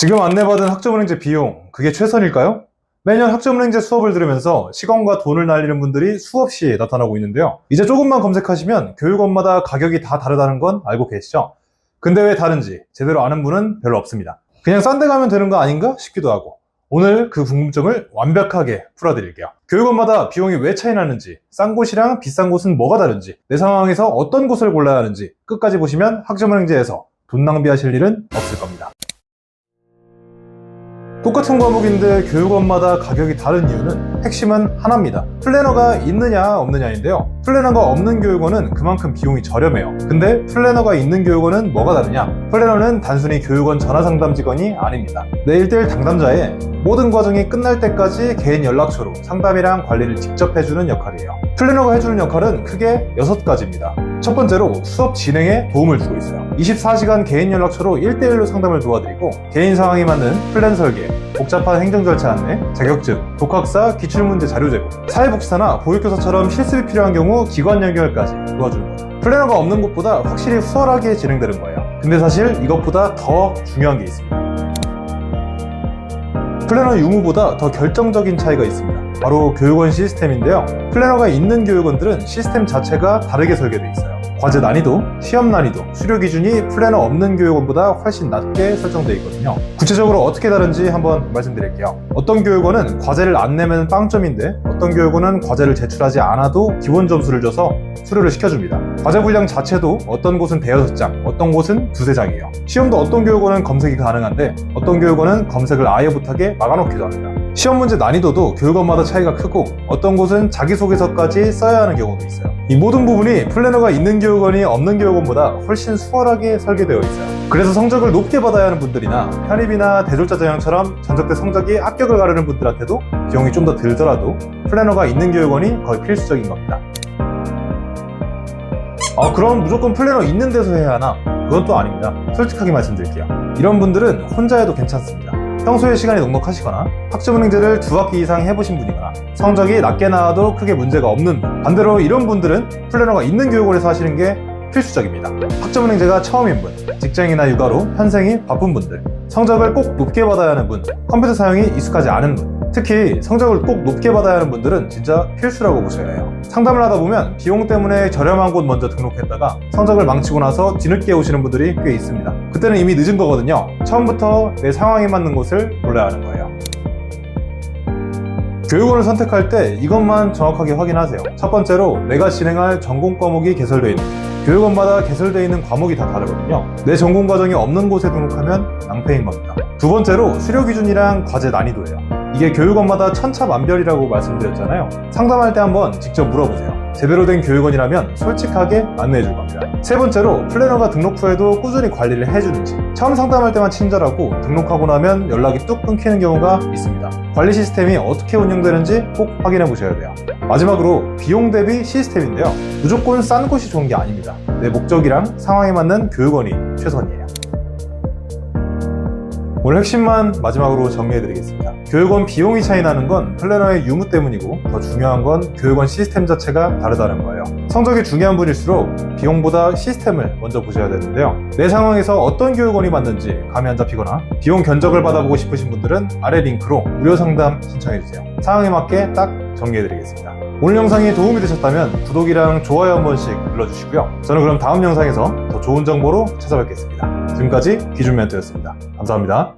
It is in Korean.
지금 안내받은 학점은행제 비용, 그게 최선일까요? 매년 학점은행제 수업을 들으면서 시간과 돈을 날리는 분들이 수없이 나타나고 있는데요. 이제 조금만 검색하시면 교육원마다 가격이 다 다르다는 건 알고 계시죠? 근데 왜 다른지 제대로 아는 분은 별로 없습니다. 그냥 싼 데 가면 되는 거 아닌가 싶기도 하고, 오늘 그 궁금증을 완벽하게 풀어드릴게요. 교육원마다 비용이 왜 차이 나는지, 싼 곳이랑 비싼 곳은 뭐가 다른지, 내 상황에서 어떤 곳을 골라야 하는지 끝까지 보시면 학점은행제에서 돈 낭비하실 일은 없을 겁니다. 똑같은 과목인데 교육원마다 가격이 다른 이유는 핵심은 하나입니다. 플래너가 있느냐 없느냐인데요. 플래너가 없는 교육원은 그만큼 비용이 저렴해요. 근데 플래너가 있는 교육원은 뭐가 다르냐? 플래너는 단순히 교육원 전화상담 직원이 아닙니다. 내 1대1 당담자의 모든 과정이 끝날 때까지 개인 연락처로 상담이랑 관리를 직접 해주는 역할이에요. 플래너가 해주는 역할은 크게 6가지입니다. 첫 번째로 수업 진행에 도움을 주고 있어요. 24시간 개인 연락처로 1대1로 상담을 도와드리고, 개인 상황에 맞는 플랜 설계, 복잡한 행정 절차 안내, 자격증, 독학사, 기출문제 자료 제공, 사회복지사나 보육교사처럼 실습이 필요한 경우 기관 연결까지 도와주는 거죠. 플래너가 없는 곳보다 확실히 수월하게 진행되는 거예요. 근데 사실 이것보다 더 중요한 게 있습니다. 플래너 유무보다 더 결정적인 차이가 있습니다. 바로 교육원 시스템인데요. 플래너가 있는 교육원들은 시스템 자체가 다르게 설계되어 있어요. 과제 난이도, 시험 난이도, 수료 기준이 플래너 없는 교육원보다 훨씬 낮게 설정되어 있거든요. 구체적으로 어떻게 다른지 한번 말씀드릴게요. 어떤 교육원은 과제를 안 내면 빵점인데, 어떤 교육원은 과제를 제출하지 않아도 기본 점수를 줘서 수료를 시켜줍니다. 과제 분량 자체도 어떤 곳은 대여섯 장, 어떤 곳은 두세 장이에요. 시험도 어떤 교육원은 검색이 가능한데, 어떤 교육원은 검색을 아예 못하게 막아놓기도 합니다. 시험 문제 난이도도 교육원마다 차이가 크고, 어떤 곳은 자기소개서까지 써야 하는 경우도 있어요. 이 모든 부분이 플래너가 있는 교육원이 없는 교육원보다 훨씬 수월하게 설계되어 있어요. 그래서 성적을 높게 받아야 하는 분들이나 편입이나 대졸자 전형처럼 전적대 성적이 합격을 가르는 분들한테도 비용이 좀 더 들더라도 플래너가 있는 교육원이 거의 필수적인 겁니다. 그럼 무조건 플래너 있는 데서 해야 하나? 그건 또 아닙니다. 솔직하게 말씀드릴게요. 이런 분들은 혼자 해도 괜찮습니다. 평소에 시간이 넉넉하시거나 학점은행제를 2학기 이상 해보신 분이거나 성적이 낮게 나와도 크게 문제가 없는 분, 반대로 이런 분들은 플래너가 있는 교육원에서 하시는 게 필수적입니다. 학점은행제가 처음인 분, 직장이나 육아로 현생이 바쁜 분들, 성적을 꼭 높게 받아야 하는 분, 컴퓨터 사용이 익숙하지 않은 분, 특히 성적을 꼭 높게 받아야 하는 분들은 진짜 필수라고 보셔야 해요. 상담을 하다 보면 비용 때문에 저렴한 곳 먼저 등록했다가 성적을 망치고 나서 뒤늦게 오시는 분들이 꽤 있습니다. 그때는 이미 늦은 거거든요. 처음부터 내 상황에 맞는 곳을 골라야 하는 거예요. 교육원을 선택할 때 이것만 정확하게 확인하세요. 첫 번째로 내가 진행할 전공 과목이 개설되어 있는 곳. 교육원마다 개설되어 있는 과목이 다 다르거든요. 내 전공 과정이 없는 곳에 등록하면 낭패인 겁니다. 두 번째로 수료 기준이랑 과제 난이도예요. 이게 교육원마다 천차만별이라고 말씀드렸잖아요. 상담할 때 한번 직접 물어보세요. 제대로 된 교육원이라면 솔직하게 안내해 줄 겁니다. 세 번째로 플래너가 등록 후에도 꾸준히 관리를 해주는지, 처음 상담할 때만 친절하고 등록하고 나면 연락이 뚝 끊기는 경우가 있습니다. 관리 시스템이 어떻게 운영되는지 꼭 확인해 보셔야 돼요. 마지막으로 비용 대비 시스템인데요. 무조건 싼 곳이 좋은 게 아닙니다. 내 목적이랑 상황에 맞는 교육원이 최선이에요. 오늘 핵심만 마지막으로 정리해드리겠습니다. 교육원 비용이 차이 나는 건 플래너의 유무 때문이고, 더 중요한 건 교육원 시스템 자체가 다르다는 거예요. 성적이 중요한 분일수록 비용보다 시스템을 먼저 보셔야 되는데요. 내 상황에서 어떤 교육원이 맞는지 감이 안 잡히거나 비용 견적을 받아보고 싶으신 분들은 아래 링크로 무료 상담 신청해주세요. 상황에 맞게 딱 정리해드리겠습니다. 오늘 영상이 도움이 되셨다면 구독이랑 좋아요 한 번씩 눌러주시고요. 저는 그럼 다음 영상에서 더 좋은 정보로 찾아뵙겠습니다. 지금까지 기준멘토였습니다. 감사합니다.